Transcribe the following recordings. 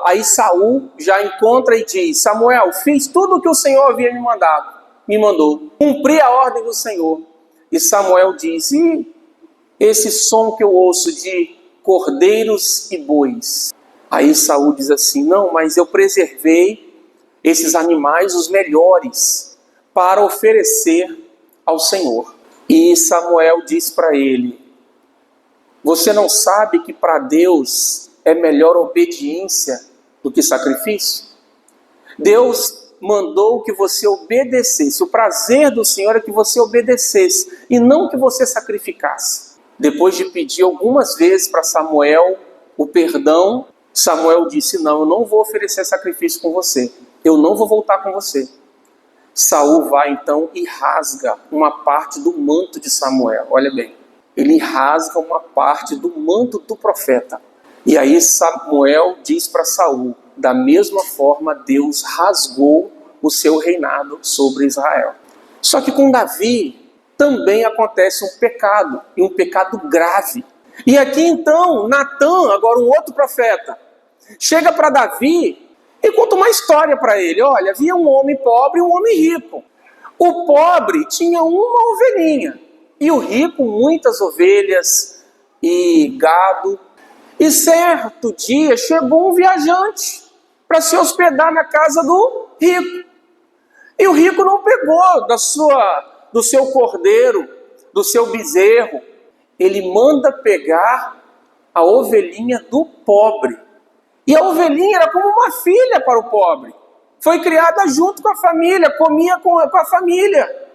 Aí Saul já encontra e diz: Samuel, fiz tudo o que o Senhor havia me mandou. Cumpri a ordem do Senhor. E Samuel diz: e esse som que eu ouço de cordeiros e bois? Aí Saul diz assim: não, mas eu preservei esses animais, os melhores, para oferecer ao Senhor. E Samuel diz para ele: você não sabe que para Deus é melhor obediência do que sacrifício? Deus mandou que você obedecesse. O prazer do Senhor é que você obedecesse e não que você sacrificasse. Depois de pedir algumas vezes para Samuel o perdão, Samuel disse: não, eu não vou oferecer sacrifício com você. Eu não vou voltar com você. Saul vai então e rasga uma parte do manto de Samuel. Olha bem, ele rasga uma parte do manto do profeta. E aí Samuel diz para Saul: da mesma forma Deus rasgou o seu reinado sobre Israel. Só que com Davi também acontece um pecado, e um pecado grave. E aqui então Natã, agora um outro profeta, chega para Davi e conta uma história para ele. Olha, havia um homem pobre e um homem rico. O pobre tinha uma ovelhinha e o rico muitas ovelhas e gado. E certo dia chegou um viajante para se hospedar na casa do rico. E o rico não pegou do seu cordeiro, do seu bezerro. Ele manda pegar a ovelhinha do pobre. E a ovelhinha era como uma filha para o pobre. Foi criada junto com a família, comia com a família.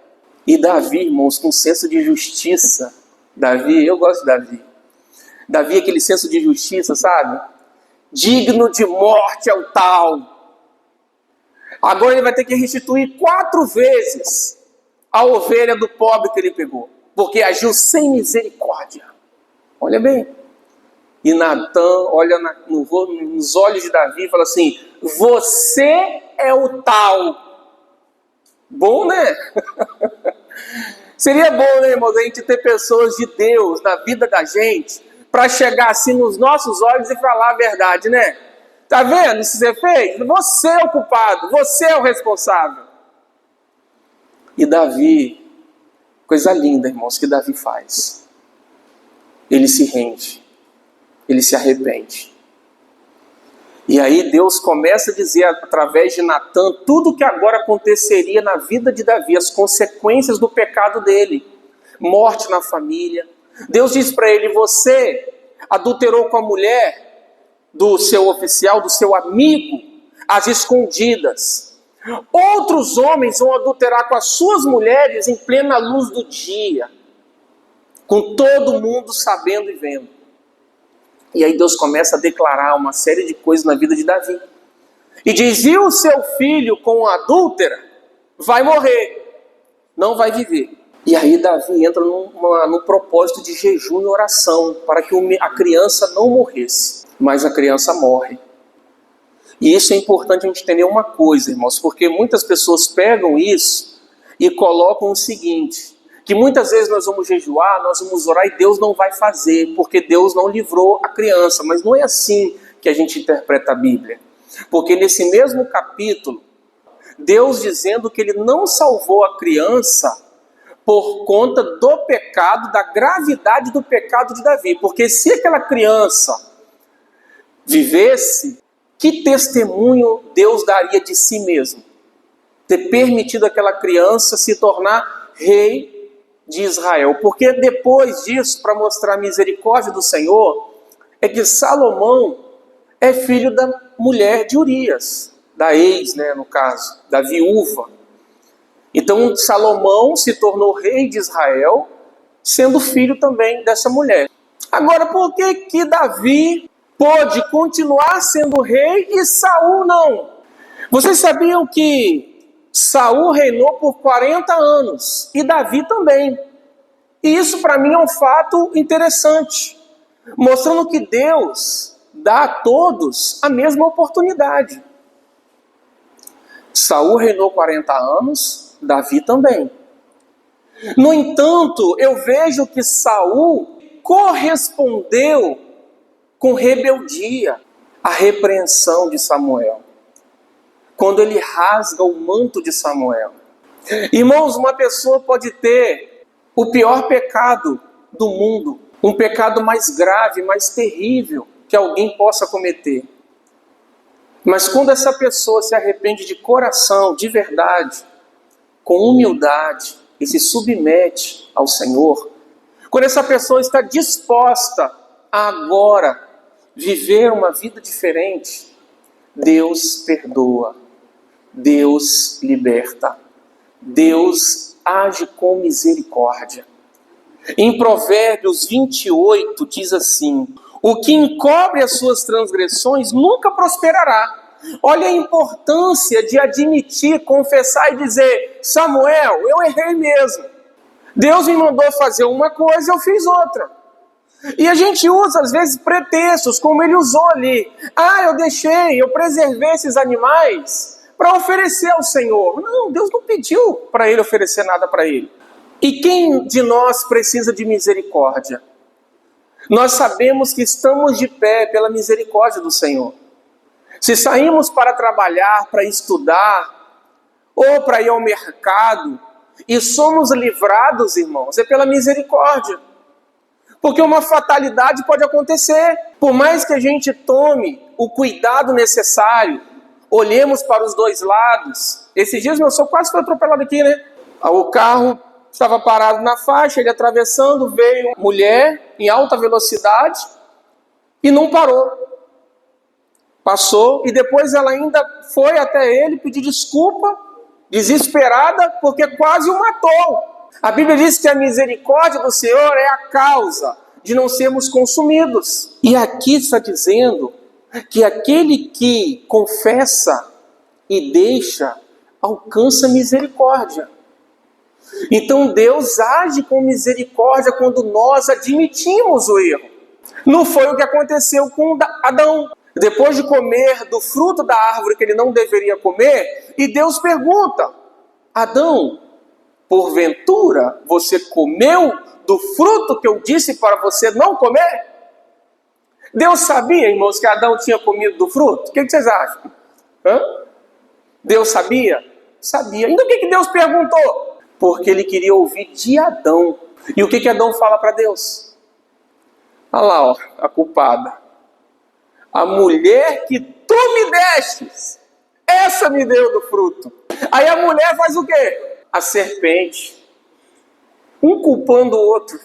E Davi, irmãos, com senso de justiça. Davi, eu gosto de Davi. Davi, aquele senso de justiça, sabe? Digno de morte é o tal. Agora ele vai ter que restituir 4 vezes a ovelha do pobre que ele pegou, porque agiu sem misericórdia. Olha bem. E Natã olha nos olhos de Davi e fala assim: você é o tal. Bom, né? Seria bom, né, irmãos, a gente ter pessoas de Deus na vida da gente, para chegar assim nos nossos olhos e falar a verdade, né? Tá vendo isso que você fez? Você é o culpado, você é o responsável. E Davi, coisa linda, irmãos, que Davi faz. Ele se rende, ele se arrepende. E aí Deus começa a dizer através de Natã tudo o que agora aconteceria na vida de Davi, as consequências do pecado dele. Morte na família. Deus diz para ele: você adulterou com a mulher do seu oficial, do seu amigo, às escondidas. Outros homens vão adulterar com as suas mulheres em plena luz do dia, com todo mundo sabendo e vendo. E aí Deus começa a declarar uma série de coisas na vida de Davi. E diz: e o seu filho com a adúltera vai morrer, não vai viver. E aí Davi entra num propósito de jejum e oração, para que a criança não morresse. Mas a criança morre. E isso é importante a gente entender uma coisa, irmãos, porque muitas pessoas pegam isso e colocam o seguinte: que muitas vezes nós vamos jejuar, nós vamos orar e Deus não vai fazer, porque Deus não livrou a criança. Mas não é assim que a gente interpreta a Bíblia. Porque nesse mesmo capítulo, Deus dizendo que Ele não salvou a criança por conta do pecado, da gravidade do pecado de Davi. Porque se aquela criança vivesse, que testemunho Deus daria de si mesmo? Ter permitido aquela criança se tornar rei de Israel. Porque depois disso, para mostrar a misericórdia do Senhor, é que Salomão é filho da mulher de Urias, da ex, no caso, da viúva. Então Salomão se tornou rei de Israel, sendo filho também dessa mulher. Agora, por que Davi pôde continuar sendo rei e Saul não? Vocês sabiam que Saul reinou por 40 anos e Davi também. E isso para mim é um fato interessante, mostrando que Deus dá a todos a mesma oportunidade. Saul reinou 40 anos, Davi também. No entanto, eu vejo que Saul correspondeu com rebeldia. a repreensão de Samuel, quando ele rasga o manto de Samuel. Irmãos, uma pessoa pode ter o pior pecado do mundo, um pecado mais grave, mais terrível que alguém possa cometer. Mas quando essa pessoa se arrepende de coração, de verdade, com humildade, e se submete ao Senhor, quando essa pessoa está disposta a agora viver uma vida diferente, Deus perdoa, Deus liberta, Deus age com misericórdia. Em Provérbios 28 diz assim: o que encobre as suas transgressões nunca prosperará. Olha a importância de admitir, confessar e dizer: Samuel, eu errei mesmo. Deus me mandou fazer uma coisa, eu fiz outra. E a gente usa às vezes pretextos, como ele usou ali. Eu preservei esses animais para oferecer ao Senhor. Não, Deus não pediu para ele oferecer nada para ele. E quem de nós precisa de misericórdia? Nós sabemos que estamos de pé pela misericórdia do Senhor. Se saímos para trabalhar, para estudar, ou para ir ao mercado, e somos livrados, irmãos, é pela misericórdia. Porque uma fatalidade pode acontecer. Por mais que a gente tome o cuidado necessário, olhemos para os dois lados. Esses dias meu sogro quase foi atropelado aqui, né? O carro estava parado na faixa, ele atravessando, veio uma mulher em alta velocidade e não parou. Passou e depois ela ainda foi até ele pedir desculpa, desesperada, porque quase o matou. A Bíblia diz que a misericórdia do Senhor é a causa de não sermos consumidos. E aqui está dizendo que aquele que confessa e deixa, alcança misericórdia. Então Deus age com misericórdia quando nós admitimos o erro. Não foi o que aconteceu com Adão. Depois de comer do fruto da árvore que ele não deveria comer, e Deus pergunta: Adão, porventura você comeu do fruto que eu disse para você não comer? Deus sabia, irmãos, que Adão tinha comido do fruto? O que vocês acham? Deus sabia? Sabia. Então o que Deus perguntou? Porque ele queria ouvir de Adão. E o que Adão fala para Deus? Olha lá, ó, a culpada. A mulher que tu me destes, essa me deu do fruto. Aí a mulher faz o quê? A serpente. Um culpando o outro.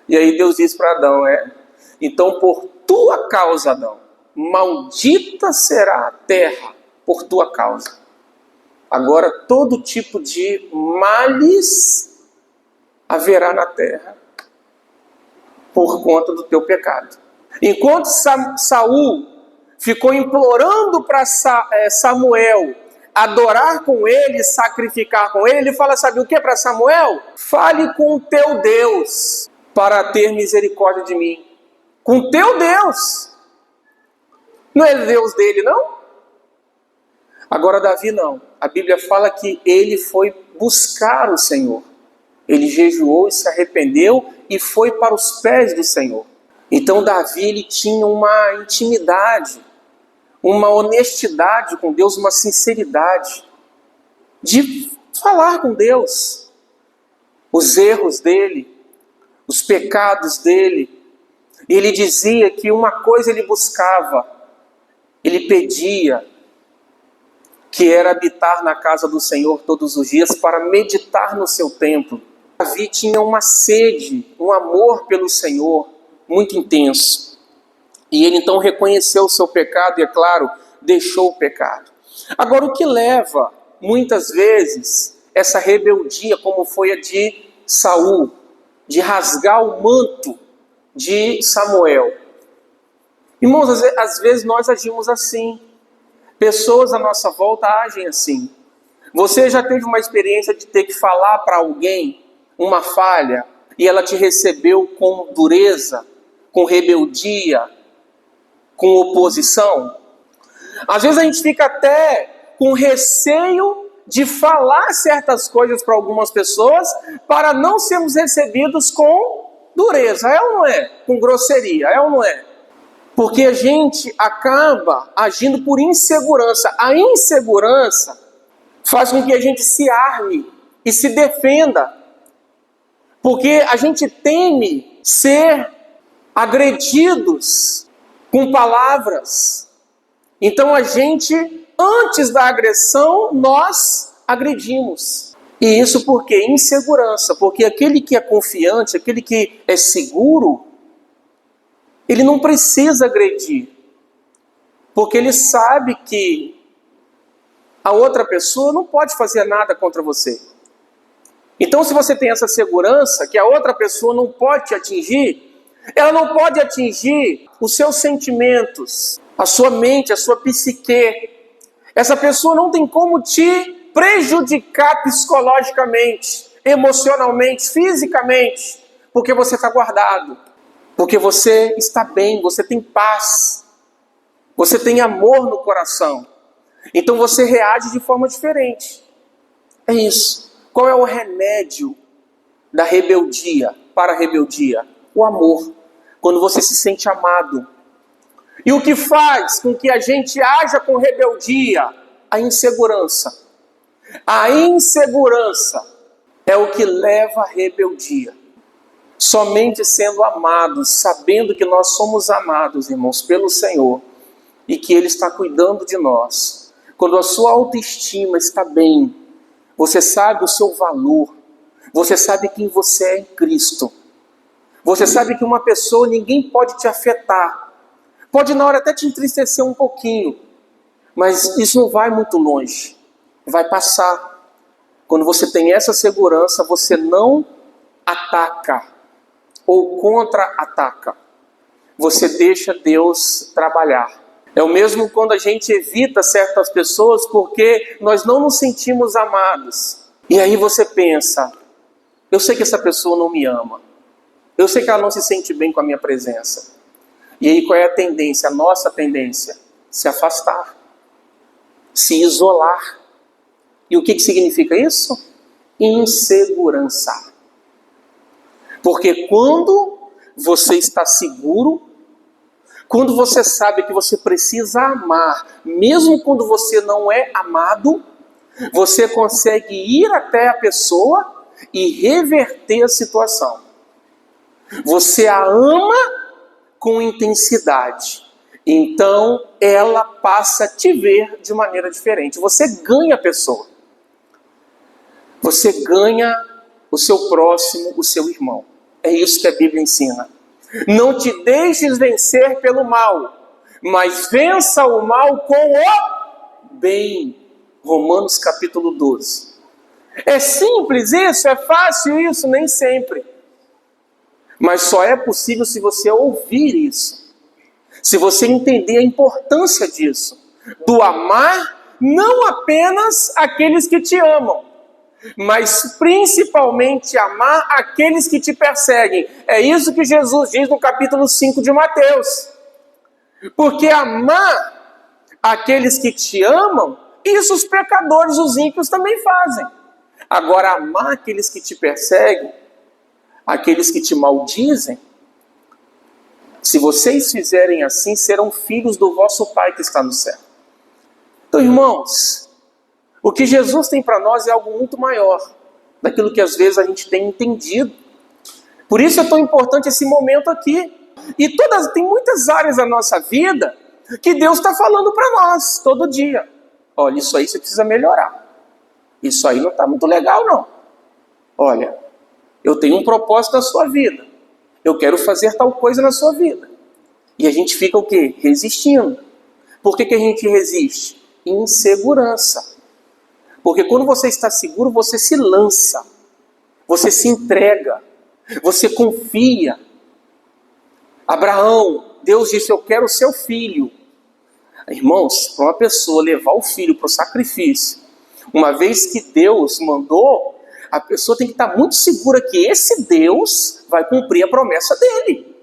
E aí Deus diz para Adão, então por tua causa, Adão, maldita será a terra por tua causa. Agora todo tipo de males haverá na terra por conta do teu pecado. Enquanto Saul ficou implorando para Samuel adorar com ele, sacrificar com ele, ele fala, sabe o que para Samuel? Fale com o teu Deus para ter misericórdia de mim. Com teu Deus. Não é Deus dele, não? Agora Davi não. A Bíblia fala que ele foi buscar o Senhor. Ele jejuou e se arrependeu e foi para os pés do Senhor. Então Davi, ele tinha uma intimidade, uma honestidade com Deus, uma sinceridade de falar com Deus os erros dele, os pecados dele. Ele dizia que uma coisa ele buscava, ele pedia, que era habitar na casa do Senhor todos os dias para meditar no seu templo. Davi tinha uma sede, um amor pelo Senhor muito intenso. E ele então reconheceu o seu pecado e, é claro, deixou o pecado. Agora, o que leva, muitas vezes, essa rebeldia, como foi a de Saul, de rasgar o manto de Samuel? Irmãos, às vezes nós agimos assim. Pessoas à nossa volta agem assim. Você já teve uma experiência de ter que falar para alguém uma falha e ela te recebeu com dureza, com rebeldia, com oposição? Às vezes a gente fica até com receio de falar certas coisas para algumas pessoas para não sermos recebidos com dureza, é ou não é? Com grosseria, é ou não é? Porque a gente acaba agindo por insegurança. A insegurança faz com que a gente se arme e se defenda. Porque a gente teme ser agredidos com palavras. Então a gente, antes da agressão, nós agredimos. E isso porque insegurança. Porque aquele que é confiante, aquele que é seguro, ele não precisa agredir. Porque ele sabe que a outra pessoa não pode fazer nada contra você. Então, se você tem essa segurança que a outra pessoa não pode te atingir, ela não pode atingir os seus sentimentos, a sua mente, a sua psique. Essa pessoa não tem como te prejudicar psicologicamente, emocionalmente, fisicamente, porque você está guardado, porque você está bem, você tem paz, você tem amor no coração. Então você reage de forma diferente. É isso. Qual é o remédio da rebeldia para a rebeldia? O amor. Quando você se sente amado. E o que faz com que a gente haja com rebeldia? A insegurança. A insegurança é o que leva à rebeldia. Somente sendo amados, sabendo que nós somos amados, irmãos, pelo Senhor, e que Ele está cuidando de nós. Quando a sua autoestima está bem, você sabe o seu valor, você sabe quem você é em Cristo. Você sabe que uma pessoa, ninguém pode te afetar. Pode na hora até te entristecer um pouquinho, mas isso não vai muito longe. Vai passar. Quando você tem essa segurança, você não ataca ou contra-ataca. Você deixa Deus trabalhar. É o mesmo quando a gente evita certas pessoas porque nós não nos sentimos amados. E aí você pensa, eu sei que essa pessoa não me ama. Eu sei que ela não se sente bem com a minha presença. E aí qual é a tendência? A nossa tendência? Se afastar. Se isolar. E o que significa isso? Insegurança. Porque quando você está seguro, quando você sabe que você precisa amar, mesmo quando você não é amado, você consegue ir até a pessoa e reverter a situação. Você a ama com intensidade. Então, ela passa a te ver de maneira diferente. Você ganha a pessoa. Você ganha o seu próximo, o seu irmão. É isso que a Bíblia ensina. Não te deixes vencer pelo mal, mas vença o mal com o bem. Romanos capítulo 12. É simples isso? É fácil isso? Nem sempre. Mas só é possível se você ouvir isso. Se você entender a importância disso. Do amar não apenas aqueles que te amam, mas principalmente amar aqueles que te perseguem. É isso que Jesus diz no capítulo 5 de Mateus. Porque amar aqueles que te amam, isso os pecadores, os ímpios também fazem. Agora, amar aqueles que te perseguem, aqueles que te maldizem, se vocês fizerem assim, serão filhos do vosso Pai que está no céu. Então, irmãos, o que Jesus tem para nós é algo muito maior daquilo que às vezes a gente tem entendido. Por isso é tão importante esse momento aqui. E tem muitas áreas da nossa vida que Deus está falando para nós todo dia. Olha, isso aí você precisa melhorar. Isso aí não está muito legal, não. Olha, eu tenho um propósito na sua vida. Eu quero fazer tal coisa na sua vida. E a gente fica o quê? Resistindo. Por que a gente resiste? Insegurança. Porque quando você está seguro, você se lança, você se entrega, você confia. Abraão, Deus disse, eu quero o seu filho. Irmãos, para uma pessoa levar o filho para o sacrifício, uma vez que Deus mandou, a pessoa tem que estar muito segura que esse Deus vai cumprir a promessa dele.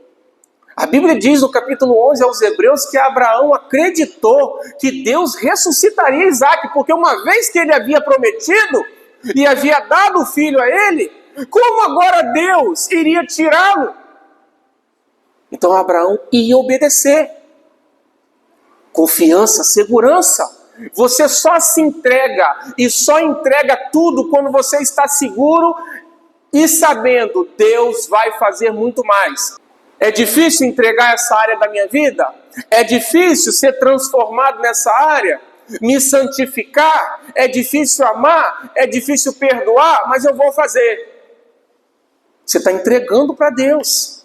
A Bíblia diz no capítulo 11 aos Hebreus que Abraão acreditou que Deus ressuscitaria Isaac, porque uma vez que ele havia prometido e havia dado o filho a ele, como agora Deus iria tirá-lo? Então Abraão ia obedecer. Confiança, segurança. Você só se entrega e só entrega tudo quando você está seguro e sabendo, Deus vai fazer muito mais. É difícil entregar essa área da minha vida? É difícil ser transformado nessa área? Me santificar? É difícil amar? É difícil perdoar? Mas eu vou fazer. Você está entregando para Deus.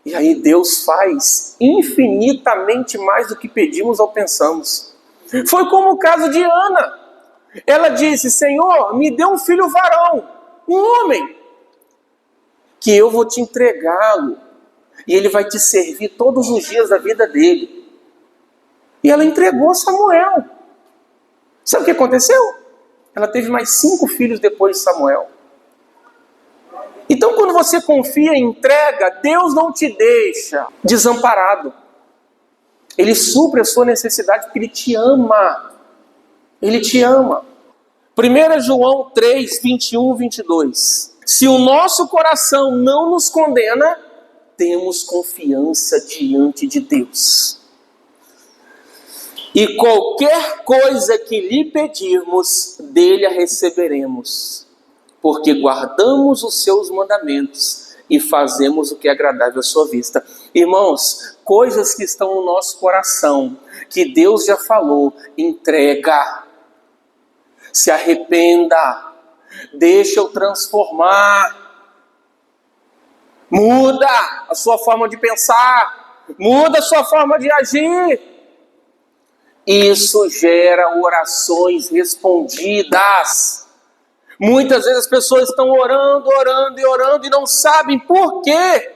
E aí Deus faz infinitamente mais do que pedimos ou pensamos. Foi como o caso de Ana. Ela disse, Senhor, me dê um filho varão, um homem, que eu vou te entregá-lo. E ele vai te servir todos os dias da vida dele. E ela entregou Samuel. Sabe o que aconteceu? Ela teve mais 5 filhos depois de Samuel. Então, quando você confia e entrega, Deus não te deixa desamparado. Ele supre a sua necessidade porque Ele te ama. Ele te ama. 1 João 3, 21, 22. Se o nosso coração não nos condena, temos confiança diante de Deus. E qualquer coisa que lhe pedirmos, dele a receberemos, porque guardamos os seus mandamentos e fazemos o que é agradável à sua vista. Irmãos, coisas que estão no nosso coração, que Deus já falou, entrega, se arrependa, deixa eu transformar, muda a sua forma de pensar, muda a sua forma de agir. Isso gera orações respondidas. Muitas vezes as pessoas estão orando e não sabem por quê.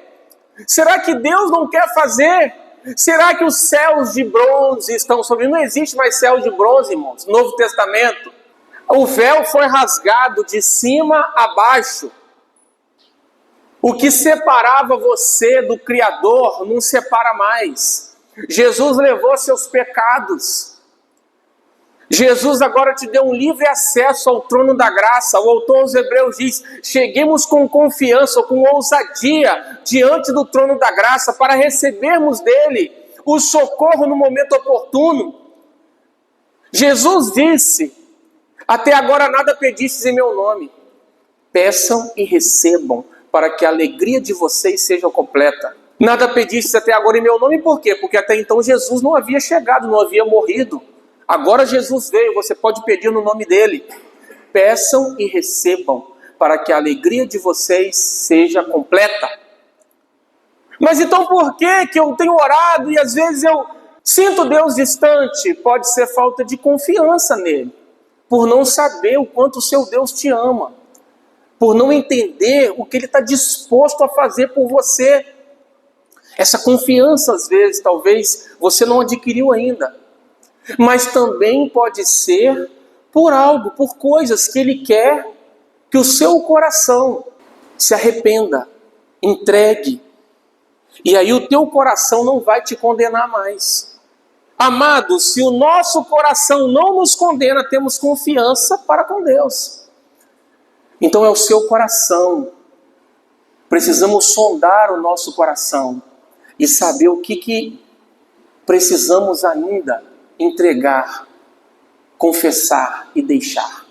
Será que Deus não quer fazer? Será que os céus de bronze estão sobre? Não existe mais céu de bronze, irmãos. No Novo Testamento, o véu foi rasgado de cima a baixo. O que separava você do Criador não separa mais. Jesus levou seus pecados. Jesus agora te deu um livre acesso ao trono da graça. O autor aos Hebreus diz, cheguemos com confiança, com ousadia, diante do trono da graça, para recebermos dele o socorro no momento oportuno. Jesus disse, até agora nada pedistes em meu nome. Peçam e recebam, para que a alegria de vocês seja completa. Nada pedistes até agora em meu nome, por quê? Porque até então Jesus não havia chegado, não havia morrido. Agora Jesus veio, você pode pedir no nome dele. Peçam e recebam, para que a alegria de vocês seja completa. Mas então por que eu tenho orado e às vezes eu sinto Deus distante? Pode ser falta de confiança nele, por não saber o quanto o seu Deus te ama, por não entender o que ele está disposto a fazer por você. Essa confiança, às vezes, talvez você não adquiriu ainda. Mas também pode ser por algo, por coisas que ele quer que o seu coração se arrependa, entregue. E aí o teu coração não vai te condenar mais. Amados, se o nosso coração não nos condena, temos confiança para com Deus. Então é o seu coração. Precisamos sondar o nosso coração e saber o que precisamos ainda entregar, confessar e deixar.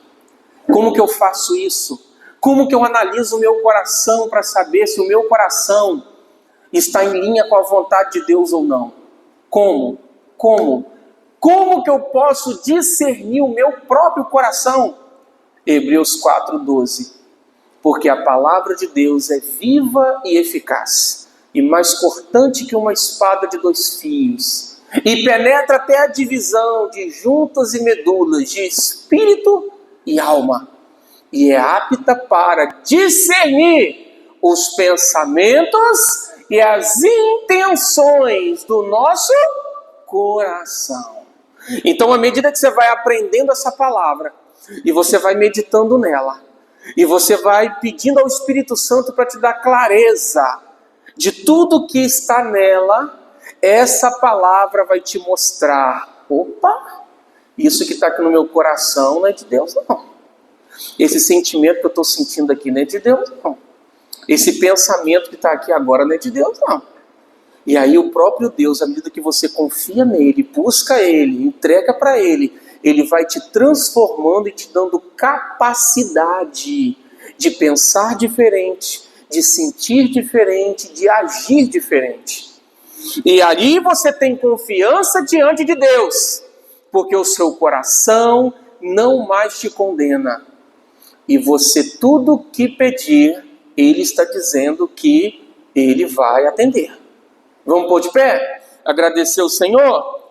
Como que eu faço isso? Como que eu analiso o meu coração para saber se o meu coração está em linha com a vontade de Deus ou não? Como? Como que eu posso discernir o meu próprio coração? Hebreus 4:12. Porque a palavra de Deus é viva e eficaz, e mais cortante que uma espada de 2 fios, e penetra até a divisão de juntas e medulas, de espírito e alma, e é apta para discernir os pensamentos e as intenções do nosso coração. Então, à medida que você vai aprendendo essa palavra, e você vai meditando nela, e você vai pedindo ao Espírito Santo para te dar clareza de tudo que está nela, essa palavra vai te mostrar, opa, isso que está aqui no meu coração não é de Deus não. Esse sentimento que eu estou sentindo aqui não é de Deus não. Esse pensamento que está aqui agora não é de Deus não. E aí o próprio Deus, à medida que você confia nele, busca ele, entrega para ele, ele vai te transformando e te dando capacidade de pensar diferente, de sentir diferente, de agir diferente. E aí você tem confiança diante de Deus, porque o seu coração não mais te condena. E você, tudo que pedir, ele está dizendo que ele vai atender. Vamos pôr de pé? Agradecer ao Senhor?